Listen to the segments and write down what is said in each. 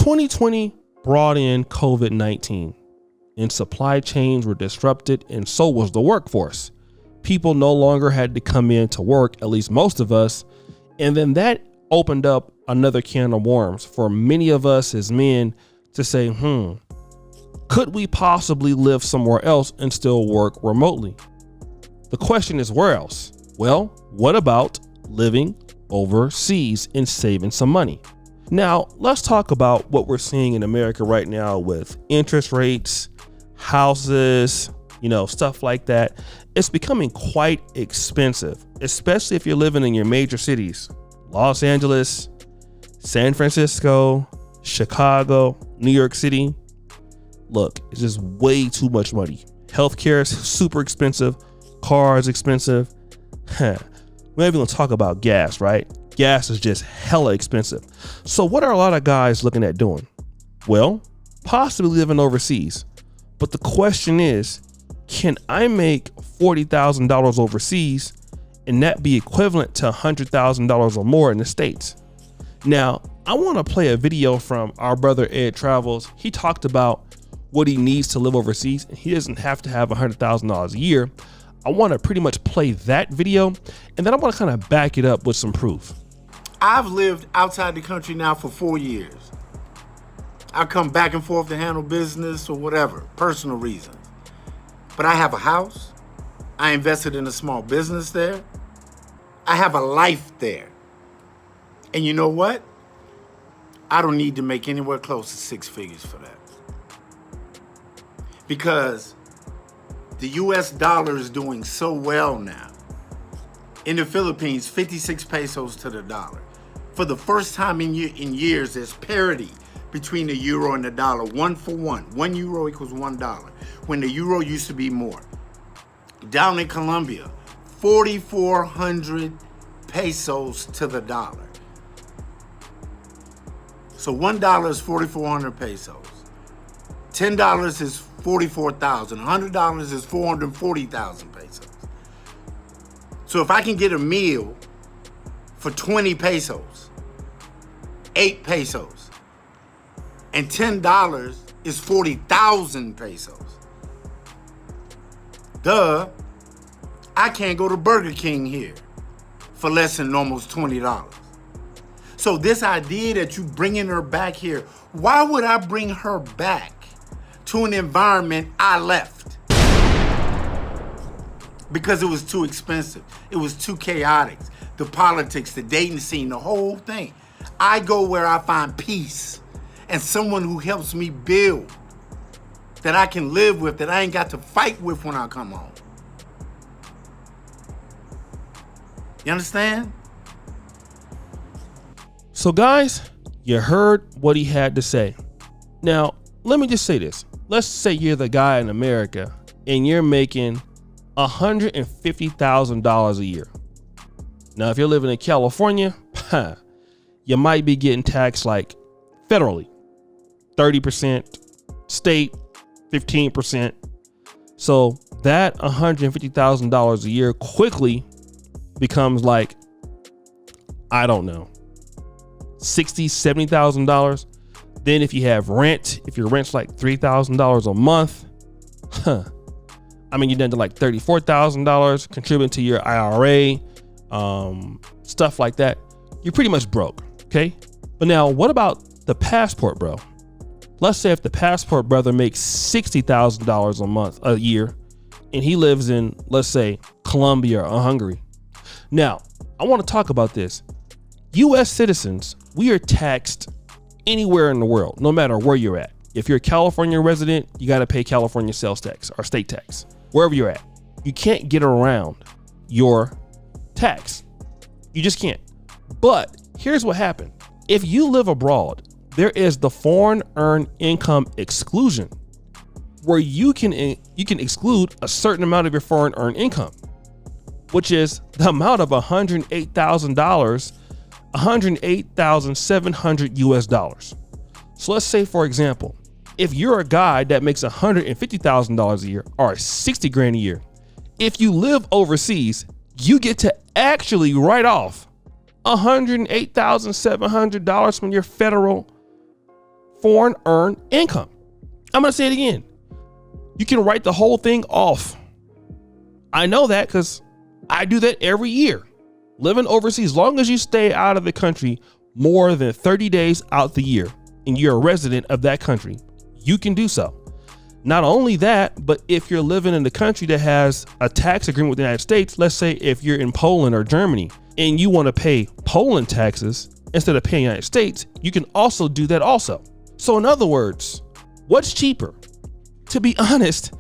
2020 brought in COVID-19 and supply chains were disrupted, and so was the workforce. People no longer had to come in to work, at least most of us. And then that opened up another can of worms for many of us as men to say, could we possibly live somewhere else and still work remotely? The question is, where else? Well, what about living overseas and saving some money? Now, let's talk about what we're seeing in America right now with interest rates, houses, stuff like that. It's becoming quite expensive, especially if you're living in your major cities, Los Angeles, San Francisco, Chicago, New York City. Look, it's just way too much money. Healthcare is super expensive. Cars expensive. We're not even gonna talk about gas, right? Gas is just hella expensive. So what are a lot of guys looking at doing? Well, possibly living overseas. But the question is, can I make $40,000 overseas and that be equivalent to $100,000 or more in the States? Now, I want to play a video from our brother Ed Travels. He talked about what he needs to live overseas, and he doesn't have to have $100,000 a year. I want to pretty much play that video, and then I want to kind of back it up with some proof. I've lived outside the country now for 4 years. I come back and forth to handle business or whatever, personal reasons. But I have a house. I invested in a small business there. I have a life there. And you know what? I don't need to make anywhere close to 6 figures for that. Because the US dollar is doing so well now. In the Philippines, 56 pesos to the dollar. For the first time in years, there's parity between the euro and the dollar, 1 for 1. 1 euro equals $1, when the euro used to be more. Down in Colombia, 4,400 pesos to the dollar. So $1 is 4,400 pesos. $10 is 44,000. $100 is 440,000 pesos. So if I can get a meal for 20 pesos, 8 pesos, and $10 is 40,000 pesos. Duh, I can't go to Burger King here for less than almost $20. So this idea that you bringing her back here, why would I bring her back to an environment I left? Because it was too expensive. It was too chaotic. The politics, the dating scene, the whole thing. I go where I find peace and someone who helps me build, that I can live with, that I ain't got to fight with when I come home. You understand? So guys, you heard what he had to say. Now, let me just say this. Let's say you're the guy in America and you're making $150,000 a year. Now, if you're living in California, you might be getting taxed like federally, 30%, state, 15%. So that $150,000 a year quickly becomes like, I don't know, $60,000, $70,000. Then if you have rent, if your rent's like $3,000 a month, you're down to like $34,000 contributing to your IRA, stuff like that. You're pretty much broke, okay? But now what about the passport bro? Let's say if the passport brother makes $60,000 a year, and he lives in, let's say, Colombia or Hungary. Now, I want to talk about this. US citizens, we are taxed anywhere in the world, no matter where you're at. If you're a California resident, you got to pay California sales tax or state tax, wherever you're at. You can't get around your tax. You just can't. But here's what happened. If you live abroad, there is the foreign earned income exclusion, where you can exclude a certain amount of your foreign earned income, which is the amount of $108,000, $108,700 US dollars. So let's say, for example, if you're a guy that makes $150,000 a year or 60 grand a year, if you live overseas, you get to actually write off $108,700 from your federal foreign earned income. I'm going to say it again. You can write the whole thing off. I know that because I do that every year. Living overseas, as long as you stay out of the country more than 30 days out the year and you're a resident of that country, you can do so. Not only that, but if you're living in the country that has a tax agreement with the United States, let's say if you're in Poland or Germany and you want to pay Poland taxes instead of paying United States, you can also do that also. So in other words, what's cheaper? To be honest,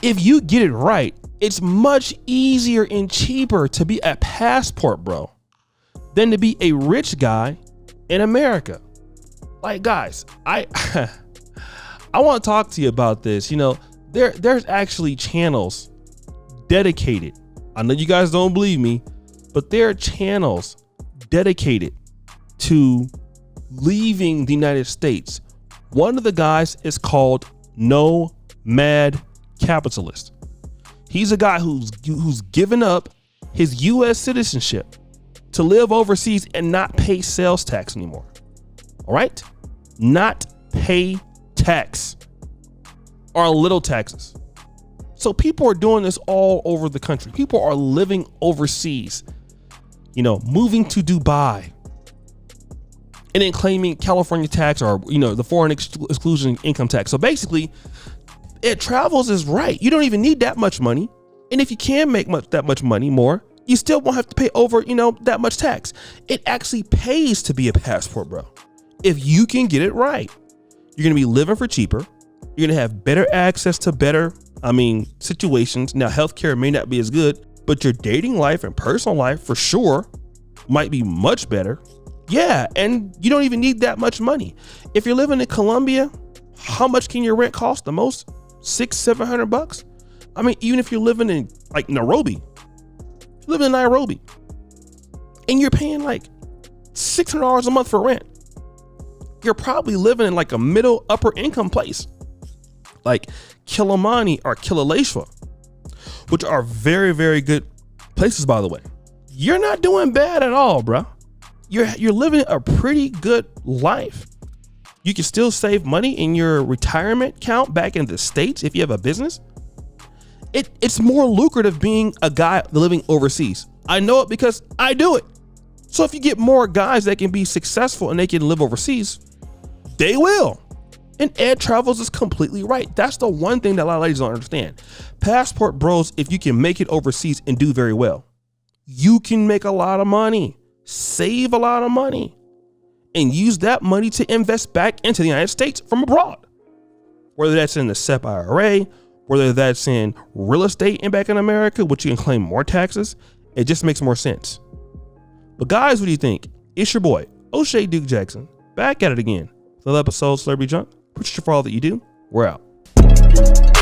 if you get it right, it's much easier and cheaper to be a passport bro than to be a rich guy in America. Like, guys, I want to talk to you about this. You know, there's actually channels dedicated. I know you guys don't believe me, but there are channels dedicated to leaving the United States. One of the guys is called Nomad Capitalist. He's a guy who's given up his U.S. citizenship to live overseas and not pay sales tax anymore. All right? Not pay tax or little taxes. So people are doing this all over the country. People are living overseas, you know, moving to Dubai and then claiming California tax or, you know, the foreign exclusion income tax. So basically, Ed Travels is right. You don't even need that much money. And if you can make that much money more, you still won't have to pay over, you know, that much tax. It actually pays to be a passport bro. If you can get it right, you're going to be living for cheaper. You're going to have better access to better, situations. Now, healthcare may not be as good, but your dating life and personal life for sure might be much better. Yeah. And you don't even need that much money. If you're living in Colombia, how much can your rent cost? The most $600-700. I mean, even if you're living in like Nairobi, and you're paying like $600 a month for rent, you're probably living in like a middle upper income place like Kilimani or Kileleshwa, which are very, very good places, by the way. You're not doing bad at all, bro. You're living a pretty good life. You can still save money in your retirement account back in the States if you have a business. It's more lucrative being a guy living overseas. I know it because I do it. So if you get more guys that can be successful and they can live overseas, they will. And Ed Travels is completely right. That's the one thing that a lot of ladies don't understand. Passport bros, if you can make it overseas and do very well, you can make a lot of money, save a lot of money, and use that money to invest back into the United States from abroad. Whether that's in the SEP IRA, whether that's in real estate and back in America, which you can claim more taxes, it just makes more sense. But guys, what do you think? It's your boy, O'Shea Duke Jackson, back at it again. Another episode of Celebrity Junk. Appreciate you for all that you do. We're out.